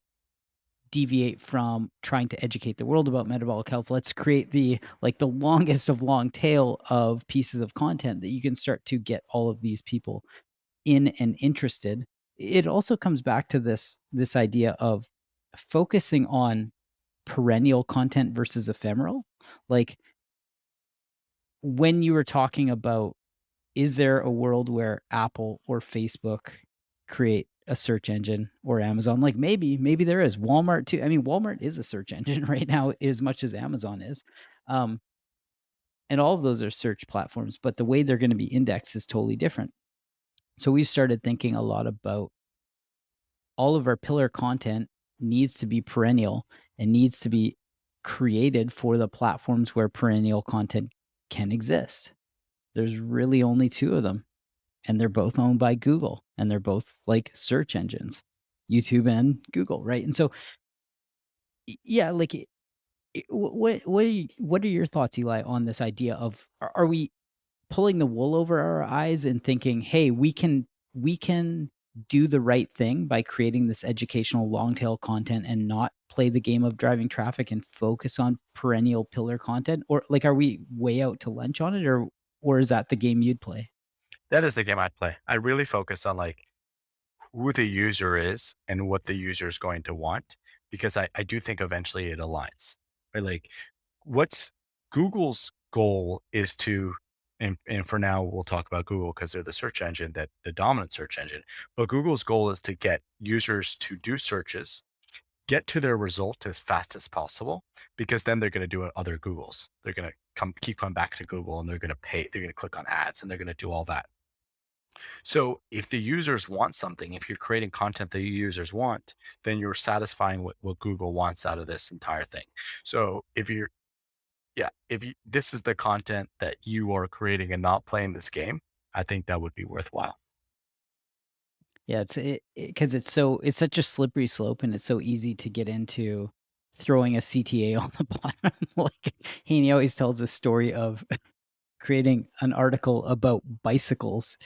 deviate from trying to educate the world about metabolic health. Let's create the longest of long tail of pieces of content that you can start to get all of these people in and interested. It also comes back to this idea of focusing on perennial content versus ephemeral. Like when you were talking about, is there a world where Apple or Facebook create a search engine, or Amazon? Like maybe there is. Walmart too. I mean, Walmart is a search engine right now as much as Amazon is. Um, and all of those are search platforms, but the way they're going to be indexed is totally different. So we started thinking a lot about all of our pillar content needs to be perennial and needs to be created for the platforms where perennial content can exist. There's really only two of them, and they're both owned by Google, and they're both like search engines, YouTube and Google, right? And so, yeah, like, what are your thoughts, Eli, on this idea of are we pulling the wool over our eyes and thinking, hey, we can do the right thing by creating this educational long tail content and not play the game of driving traffic and focus on perennial pillar content, or like are we way out to lunch on it, or is that the game you'd play? That is the game I'd play. I really focus on like who the user is and what the user is going to want because I do think eventually it aligns. Right? Like what's Google's goal is to and for now we'll talk about Google because they're the search engine, that the dominant search engine. But Google's goal is to get users to do searches, get to their result as fast as possible, because then they're going to do other Googles. They're going to keep coming back to Google, and they're going to pay. They're going to click on ads, and they're going to do all that. So if the users want something, if you're creating content that the users want, then you're satisfying what Google wants out of this entire thing. So if you this is the content that you are creating and not playing this game, I think that would be worthwhile. Yeah, because it's such a slippery slope, and it's so easy to get into throwing a CTA on the bottom. Like, Haney always tells this story of creating an article about bicycles,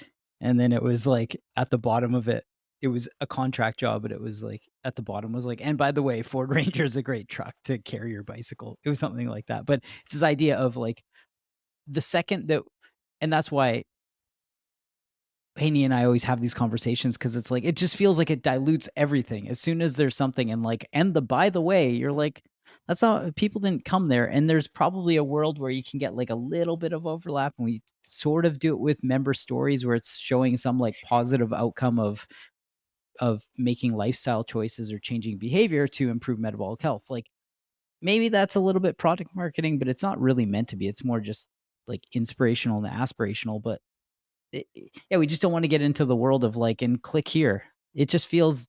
and then it was, like, at the bottom of it, it was a contract job, but it was, like, at the bottom was like, "And by the way, Ford Ranger is a great truck to carry your bicycle." It was something like that, but it's this idea of, like, the second that and that's why Haney and I always have these conversations because it's like, it just feels like it dilutes everything. As soon as there's something and like, and the by the way, you're like, that's not people didn't come there. And there's probably a world where you can get like a little bit of overlap. And we sort of do it with member stories where it's showing some like positive outcome of making lifestyle choices or changing behavior to improve metabolic health. Like maybe that's a little bit product marketing, but it's not really meant to be. It's more just like inspirational and aspirational. But yeah, we just don't wanna get into the world of, like, and click here. It just feels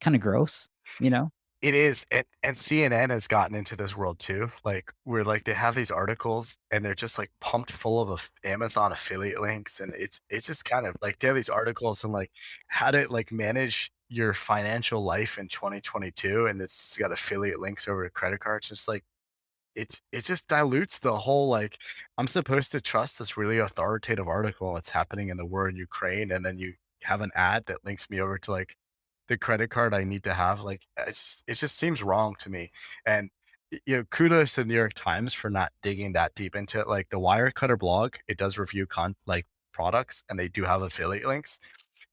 kinda gross, you know? It is, and CNN has gotten into this world too, like, where, like, they have these articles, and they're just, like, pumped full of Amazon affiliate links, and it's just kind of like, they have these articles and, like, how to, like, manage your financial life in 2022, and it's got affiliate links over to credit cards, just like, it just dilutes the whole, like, I'm supposed to trust this really authoritative article that's happening in the war in Ukraine, and then you have an ad that links me over to, like, the credit card I need to have, like, it just seems wrong to me, and, kudos to the New York Times for not digging that deep into it, like, the Wirecutter blog, it does review products, and they do have affiliate links,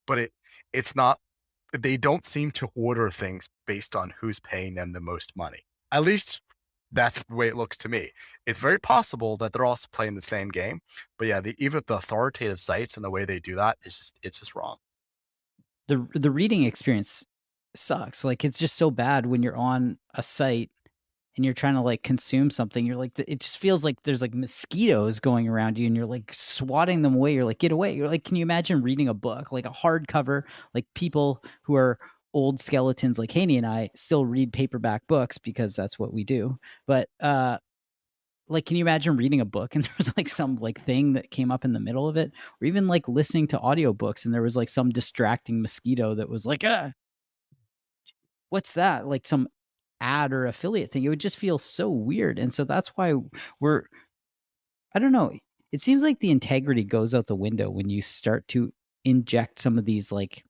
but it's not they don't seem to order things based on who's paying them the most money. At least that's the way it looks to me. It's very possible that they're also playing the same game, but yeah, even the authoritative sites and the way they do that is it's just wrong. The reading experience sucks, like, it's just so bad when you're on a site and you're trying to, like, consume something, you're like it just feels like there's, like, mosquitoes going around you, and you're, like, swatting them away, you're like, "Get away." You're like, can you imagine reading a book, like a hardcover, like, people who are old skeletons like Haney and I still read paperback books because that's what we do, but, like, can you imagine reading a book and there was, like, some, like, thing that came up in the middle of it? Or even, like, listening to audiobooks and there was, like, some distracting mosquito that was like, "Ah, what's that?" Like, some ad or affiliate thing. It would just feel so weird, and so that's why we're I don't know. It seems like the integrity goes out the window when you start to inject some of these, like,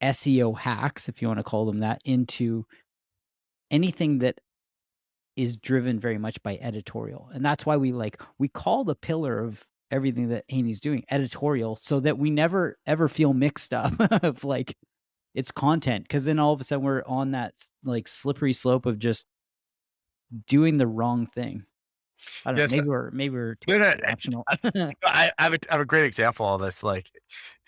SEO hacks, if you wanna call them that, into anything that is driven very much by editorial, and that's why we call the pillar of everything that Haney's doing editorial so that we never ever feel mixed up of, like, it's content, because then all of a sudden we're on that like, slippery slope of just doing the wrong thing. I don't know, Yes, maybe we're too no, no, optional. I have a great example of this, like,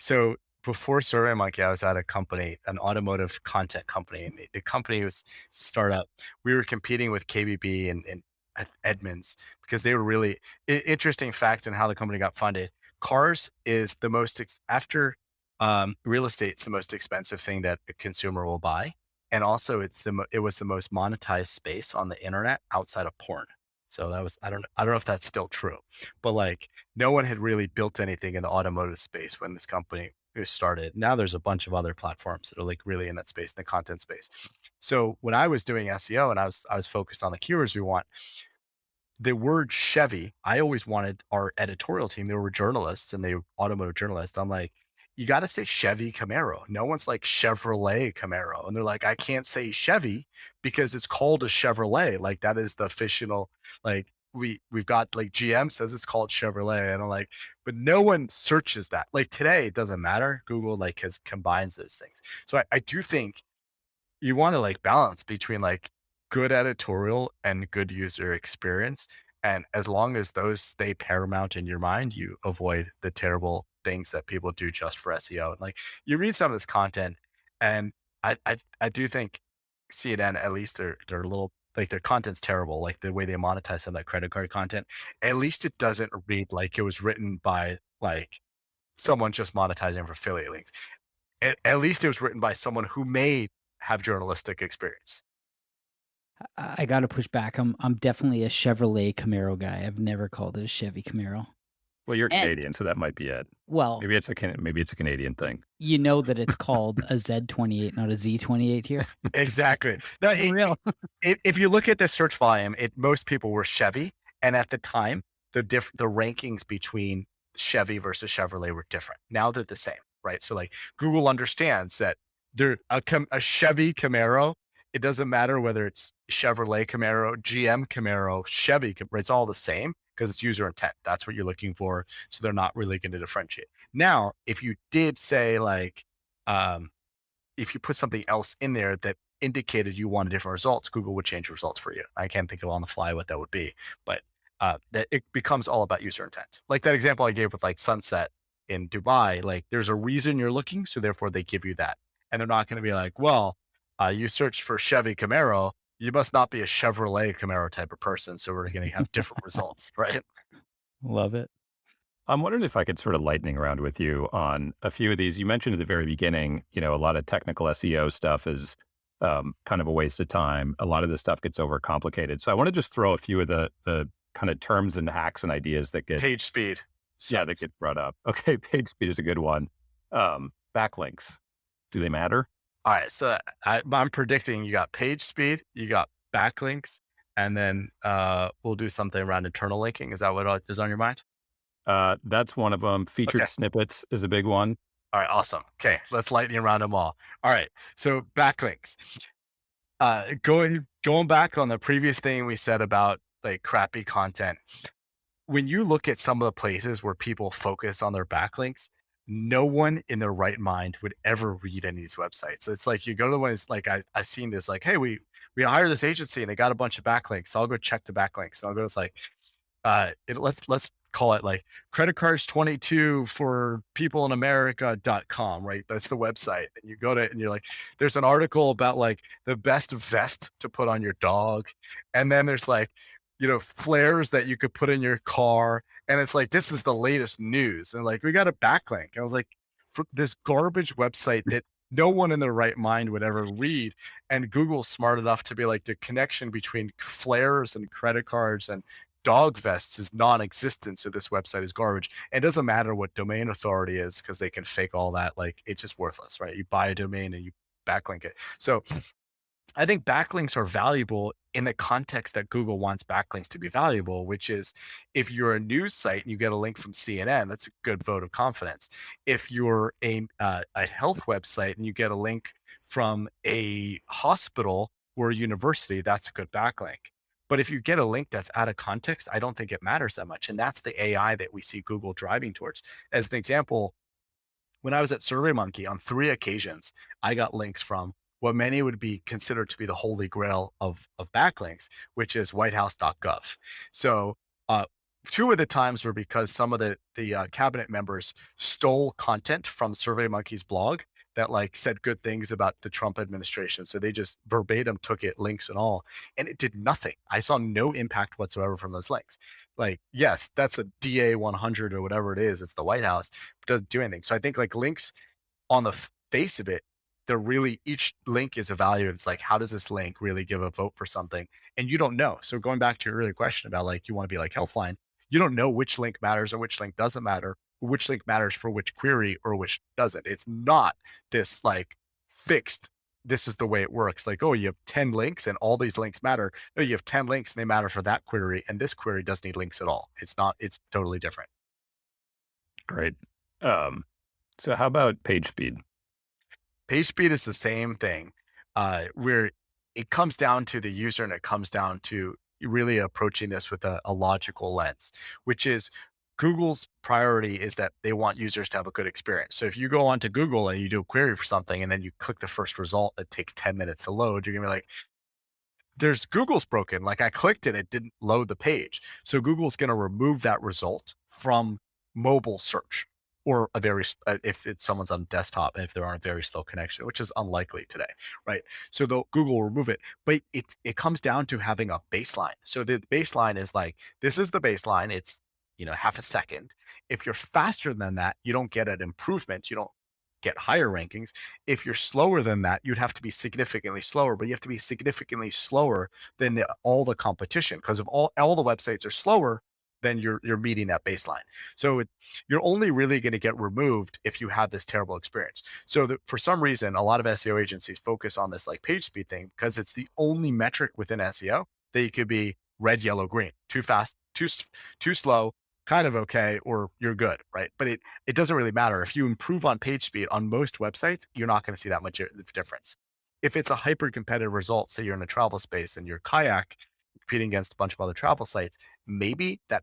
so before SurveyMonkey, I was at a company, an automotive content company, and the company was a startup. We were competing with KBB and Edmunds because they were really interesting fact in how the company got funded. Cars is the most after real estate, it's the most expensive thing that a consumer will buy, and also it was the most monetized space on the internet outside of porn. So that was I don't know if that's still true, but, like, no one had really built anything in the automotive space when this company was started. Now there's a bunch of other platforms that are, like, really in that space, in the content space. So when I was doing SEO and I was focused on the keywords we want, the word Chevy, I always wanted our editorial team, they were journalists and they were automotive journalists. I'm like, you got to say Chevy Camaro. No one's like Chevrolet Camaro. And they're like, I can't say Chevy because it's called a Chevrolet. Like that is the official, like we've got like GM says it's called Chevrolet. And I'm like, but no one searches that. Like today, it doesn't matter. Google like has combines those things. So I do think you want to like balance between like good editorial and good user experience. And as long as those stay paramount in your mind, you avoid the terrible things that people do just for SEO. And like you read some of this content, and I do think CNN, at least they're a little like their content's terrible. Like the way they monetize some of that credit card content, at least it doesn't read like it was written by like someone just monetizing for affiliate links. At least it was written by someone who may have journalistic experience. I gotta push back. I'm definitely a Chevrolet Camaro guy. I've never called it a Chevy Camaro. Well, you're And Canadian, so that might be it. well, Maybe it's a Canadian y thing. you know that it's called a Z28, not a Z28 here. Exactly. No, For real. if you look at the search volume, most people were Chevy, and at the time, the rankings between Chevy versus Chevrolet were different. Now they're the same, right? So like Google understands that a Chevy Camaro. It doesn't matter whether it's Chevrolet Camaro, GM Camaro, it's all the same because it's user intent. That's what you're looking for. So they're not really going to differentiate. Now, if you did say like, um, if you put something else in there that indicated you wanted different results, Google would change results for you. I can't think of on the fly what that would be, but that it becomes all about user intent. Like that example I gave with like sunset in Dubai, like there's a reason you're looking, so therefore they give you that, and they're not going to be like, well, you searched for Chevy Camaro, you must not be a Chevrolet Camaro type of person, so we're going to have different results, right? Love it. I'm wondering if I could sort of lightning round with you on a few of these. You mentioned at the very beginning, a lot of technical SEO stuff is kind of a waste of time. A lot of this stuff gets overcomplicated. So I want to just throw a few of the kind of terms and hacks and ideas that get Page speed. that Sucks. get brought up. Okay, page speed is a good one. Backlinks, do they matter? All right, so I'm predicting you got page speed, you got backlinks, and then we'll do something around internal linking. Is that what is on your mind? That's one of them. Okay. Featured snippets is a big one. All right, awesome. Okay, let's lightning around them all. All right, so backlinks. Going back on the previous thing we said about like crappy content. When you look at some of the places where people focus on their backlinks, no one in their right mind would ever read any of these websites. It's like you go to the ones like I've seen this like, hey, we hired this agency and they got a bunch of backlinks. So I'll go check the backlinks. And I'll go, it's like, let's call it like credit cards 22 for people in America.com, right? That's the website. And you go to it and you're like, there's an article about like the best vest to put on your dog. And then there's like, flares that you could put in your car. And it's like, this is the latest news. And like, we got a backlink. I was like, for this garbage website that no one in their right mind would ever read. And Google's smart enough to be like, the connection between flares and credit cards and dog vests is non-existent. So this website is garbage. And it doesn't matter what domain authority is because they can fake all that. Like, it's just worthless, right? You buy a domain and you backlink it. So I think backlinks are valuable in the context that Google wants backlinks to be valuable, which is if you're a news site and you get a link from CNN, that's a good vote of confidence. If you're a health website and you get a link from a hospital or a university, that's a good backlink. But if you get a link that's out of context, I don't think it matters that much. And that's the AI that we see Google driving towards. As an example, when I was at SurveyMonkey on 3 occasions, I got links from what many would be considered to be the holy grail of backlinks, which is whitehouse.gov. So, 2 of the times were because some of the cabinet members stole content from SurveyMonkey's blog that like said good things about the Trump administration. So they just verbatim took it, links and all, and it did nothing. I saw no impact whatsoever from those links. Like, yes, that's a DA 100 or whatever it is. It's the White House. It doesn't do anything. So I think like links on the face of it, they're really each link is evaluated. It's like, how does this link really give a vote for something? And you don't know. So going back to your earlier question about like you want to be like Healthline, you don't know which link matters or which link doesn't matter, or which link matters for which query or which doesn't. It's not this like fixed. This is the way it works. Like, oh, you have 10 links and all these links matter. No, you have 10 links and they matter for that query. And this query doesn't need links at all. It's not, it's totally different. Great. So how about page speed? Page speed is the same thing, where it comes down to the user and it comes down to really approaching this with a logical lens, which is Google's priority is that they want users to have a good experience. So if you go onto Google and you do a query for something and then you click the first result that takes 10 minutes to load, you're gonna be like, there's Google's broken. Like I clicked it, it didn't load the page. So Google's going to remove that result from mobile search or if it's someone's on desktop, if they're on a very slow connection, which is unlikely today, right? So Google will remove it, but it comes down to having a baseline. So the baseline is like, this is the baseline. It's, half a second. If you're faster than that, you don't get an improvement. You don't get higher rankings. If you're slower than that, you'd have to be significantly slower, but you have to be significantly slower than all the competition, because if all the websites are slower, then you're meeting that baseline. So you're only really going to get removed if you have this terrible experience. So for some reason, a lot of SEO agencies focus on this like page speed thing because it's the only metric within SEO that you could be red, yellow, green, too fast, too slow, kind of okay, or you're good, right? But it doesn't really matter. If you improve on page speed on most websites, you're not going to see that much difference. If it's a hyper competitive result, say you're in a travel space and you're Kayak competing against a bunch of other travel sites, maybe that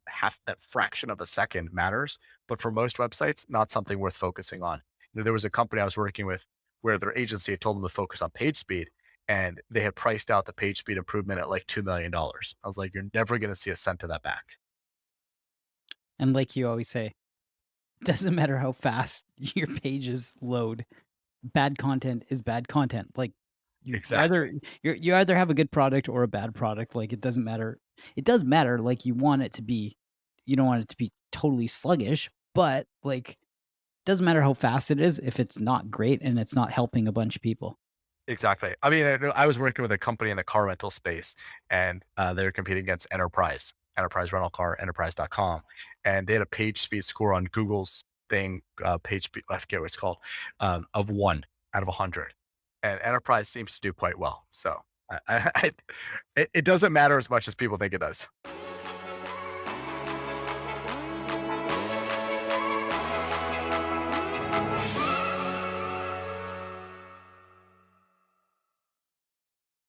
fraction of a second matters. But for most websites, not something worth focusing on. There was a company I was working with where their agency had told them to focus on page speed, and they had priced out the page speed improvement at like $2 million. I was like, you're never going to see a cent of that back. And like you always say, doesn't matter how fast your pages load. Bad content is bad content. Like you either Exactly. you either have a good product or a bad product. Like it doesn't matter. It does matter. Like you want it to be, you don't want it to be totally sluggish, but like doesn't matter how fast it is if it's not great and it's not helping a bunch of people. Exactly. I mean, I was working with a company in the car rental space, and they were competing against Enterprise Rental Car, Enterprise.com, and they had a page speed score on Google's thing, page speed, I forget what it's called, of 1 out of 100, and Enterprise seems to do quite well. So it doesn't matter as much as people think it does.